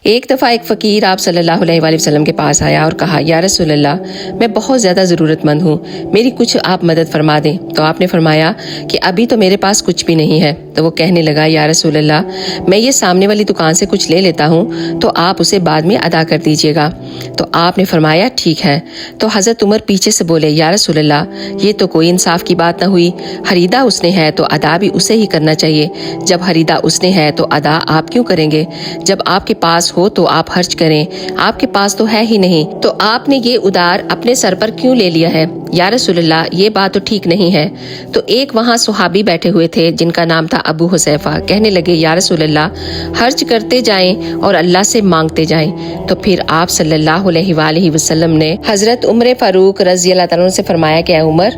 ایک دفعہ ایک فقیر آپ صلی اللہ علیہ وآلہ وسلم کے پاس آیا اور کہا یا رسول اللہ میں بہت زیادہ ضرورت مند ہوں، میری کچھ آپ مدد فرما دیں۔ تو آپ نے فرمایا کہ ابھی تو میرے پاس کچھ بھی نہیں ہے۔ تو وہ کہنے لگا یا رسول اللہ میں یہ سامنے والی دکان سے کچھ لے لیتا ہوں تو آپ اسے بعد میں ادا کر دیجیے گا۔ تو آپ نے فرمایا ٹھیک ہے۔ تو حضرت عمر پیچھے سے بولے یا رسول اللہ یہ تو کوئی انصاف کی بات نہ ہوئی، خریدا اس نے ہے تو ادا بھی اسے ہی کرنا چاہیے، جب خریدا اس نے ہے تو ادا آپ کیوں کریں گے؟ جب آپ کے پاس ہو تو آپ خرچ کریں، آپ کے پاس تو ہے ہی نہیں تو آپ نے یہ ادار اپنے سر پر کیوں لے لیا ہے؟ یا رسول اللہ یہ بات تو ٹھیک نہیں ہے۔ تو ایک وہاں صحابی بیٹھے ہوئے تھے جن کا نام تھا ابو حذیفہ، کہنے لگے یا رسول اللہ خرچ کرتے جائیں اور اللہ سے مانگتے جائیں۔ تو پھر آپ صلی اللہ علیہ وآلہ وسلم نے حضرت عمر فاروق رضی اللہ تعالیٰ عنہ سے فرمایا کہ اے عمر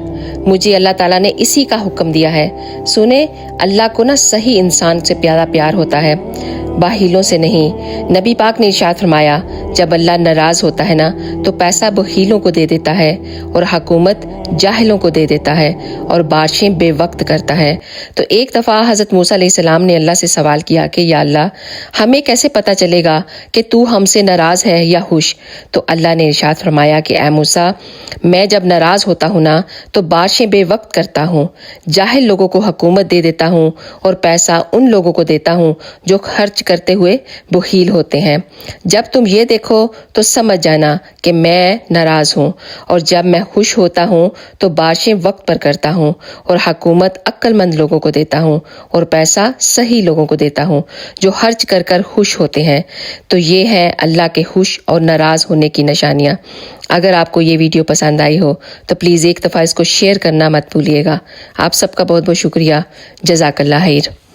مجھے اللہ تعالیٰ نے اسی کا حکم دیا ہے۔ سنیں اللہ کو صحیح انسان سے پیار ہوتا ہے، باہیلوں سے نہیں۔ نبی پاک نے ارشاد فرمایا جب اللہ ناراض ہوتا ہے تو پیسہ بخیلوں کو دے دیتا ہے اور حکومت جاہلوں کو دے دیتا ہے اور بارشیں بے وقت کرتا ہے۔ تو ایک دفعہ حضرت موسیٰ علیہ السلام نے اللہ سے سوال کیا کہ یا اللہ ہمیں کیسے پتہ چلے گا کہ تو ہم سے ناراض ہے یا خوش؟ تو اللہ نے ارشاد فرمایا کہ اے موسیٰ میں جب ناراض ہوتا ہوں تو بارشیں بے وقت کرتا ہوں، جاہل لوگوں کو حکومت دے دیتا ہوں اور پیسہ ان لوگوں کو دیتا ہوں جو خرچ کرتے ہوئے بخیل ہوتے ہیں۔ جب تم یہ دیکھو تو سمجھ جانا کہ میں ناراض ہوں، اور جب میں خوش ہوتا ہوں تو بارشیں وقت پر کرتا ہوں اور حکومت عقل مند لوگوں کو دیتا ہوں اور پیسہ صحیح لوگوں کو دیتا ہوں جو خرچ کر کر خوش ہوتے ہیں۔ تو یہ ہے اللہ کے خوش اور ناراض ہونے کی نشانیاں۔ اگر آپ کو یہ ویڈیو پسند آئی ہو تو پلیز ایک دفعہ اس کو شیئر کرنا مت بھولیے گا۔ آپ سب کا بہت بہت شکریہ۔ جزاک اللہ خیر۔